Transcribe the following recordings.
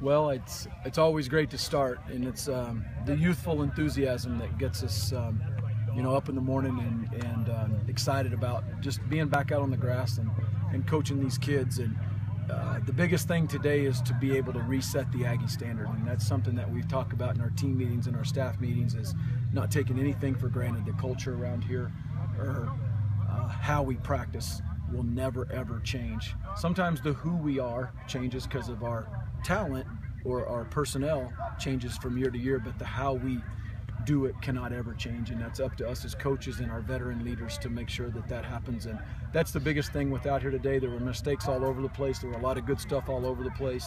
Well, it's always great to start, and it's the youthful enthusiasm that gets us, up in the morning and excited about just being back out on the grass and coaching these kids. And the biggest thing today is to be able to reset the Aggie standard, and that's something that we've talked about in our team meetings and our staff meetings, is not taking anything for granted. The culture around here, or how we practice, will never ever change. Sometimes the who we are changes because of our talent or our personnel changes from year to year, but the how we do it cannot ever change, and that's up to us as coaches and our veteran leaders to make sure that that happens. And that's the biggest thing with out here today. There were mistakes all over the place. There were a lot of good stuff all over the place,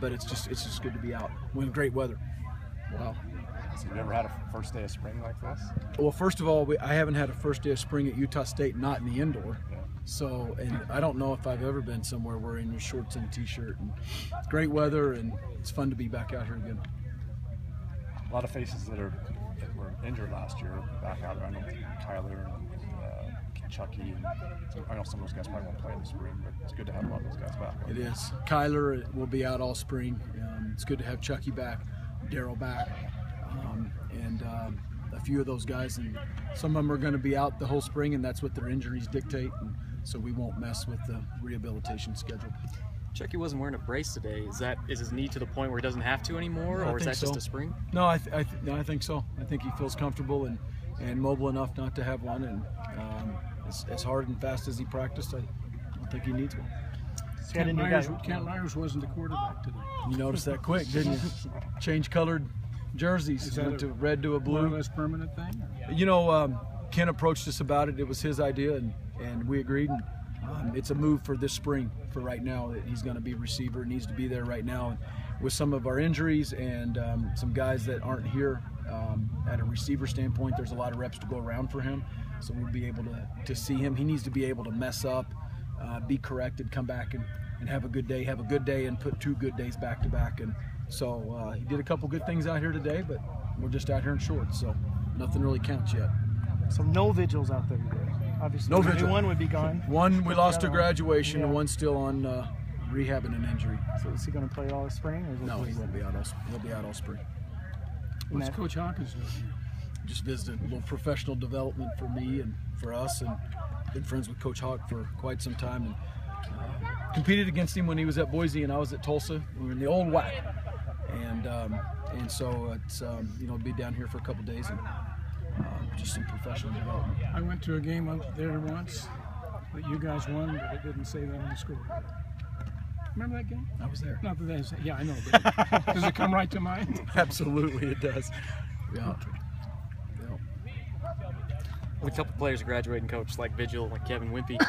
but it's just good to be out when great weather. Wow. So you've never had a first day of spring like this? Well, first of all, I haven't had a first day of spring at Utah State, not in the indoor. Yeah. So, and I don't know if I've ever been somewhere wearing your shorts and t-shirt. And it's great weather, and it's fun to be back out here again. A lot of faces that were injured last year back out. I know Kyler and Chucky. And I know some of those guys probably won't play in the spring, but it's good to have a lot of those guys back. It is. Kyler will be out all spring. It's good to have Chucky back, Daryl back, and a few of those guys. And some of them are going to be out the whole spring, and that's what their injuries dictate. And so we won't mess with the rehabilitation schedule. Chucky wasn't wearing a brace today. Is his knee to the point where he doesn't have to anymore, or is that just a spring? No, I think so. I think he feels comfortable and mobile enough not to have one, and as hard and fast as he practiced, I don't think he needs one. Kent Myers wasn't the quarterback today. You noticed that quick, didn't you? Change colored jerseys, went to red to a blue. More or less permanent thing? Ken approached us about it. It was his idea, and we agreed. And it's a move for this spring. For right now, that he's going to be a receiver, needs to be there right now. And with some of our injuries and some guys that aren't here at a receiver standpoint, there's a lot of reps to go around for him. So we'll be able to see him. He needs to be able to mess up, be corrected, come back and have a good day. Have a good day and put 2 good days back to back. And so he did a couple good things out here today, but we're just out here in shorts, so nothing really counts yet. So no vigils out there today. Obviously, no vigil. One would be gone. One we lost to graduation, and one's still on rehabbing an injury. So is he going to play all spring? Or no, he won't be out all. He'll be out all spring. What's Coach Hawkins doing here? Just visited. A little professional development for me and for us, and been friends with Coach Hawk for quite some time. And competed against him when he was at Boise and I was at Tulsa. We were in the old WAC, and so it's be down here for a couple days and just some professional development. I went to a game up there once that you guys won, but it didn't say that on the score. Remember that game? I was there. Not that that's, yeah, I know. But does it come right to mind? Absolutely, it does. Yeah. With a couple players graduating, coach, like Vigil, like Kevin Wimpy,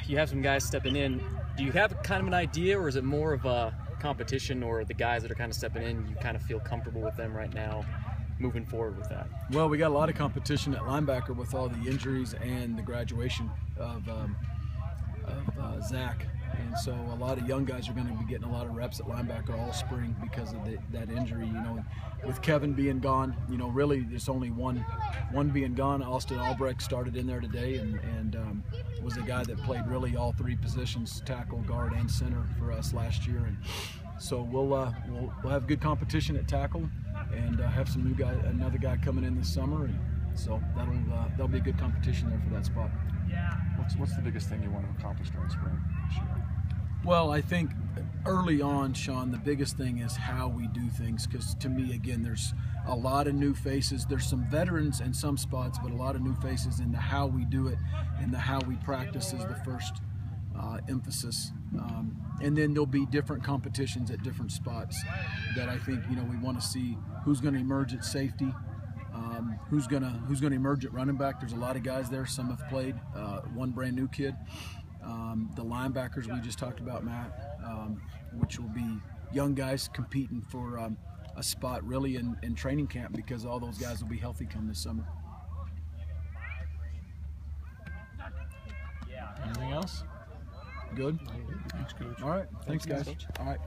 you have some guys stepping in. Do you have kind of an idea, or is it more of a competition, or the guys that are kind of stepping in, you kind of feel comfortable with them right now, moving forward with that? Well, we got a lot of competition at linebacker with all the injuries and the graduation of Zach. And so a lot of young guys are going to be getting a lot of reps at linebacker all spring because of that injury. With Kevin being gone, really there's only one being gone. Austin Albrecht started in there today and was a guy that played really all 3 positions, tackle, guard, and center for us last year. And so we'll have good competition at tackle and have some another guy coming in this summer. And so that'll be a good competition there for that spot. What's the biggest thing you want to accomplish during spring this year? Well, I think early on, Sean, the biggest thing is how we do things, because to me, again, there's a lot of new faces. There's some veterans in some spots, but a lot of new faces in the how we do it and the how we practice is the first emphasis. And then there'll be different competitions at different spots that I think, we want to see who's going to emerge at safety, who's going to emerge at running back. There's a lot of guys there. Some have played, one brand new kid. The linebackers we just talked about, Matt, which will be young guys competing for a spot really in training camp, because all those guys will be healthy come this summer. Anything else? Good? Thanks, Coach. All right. Thanks, guys. All right.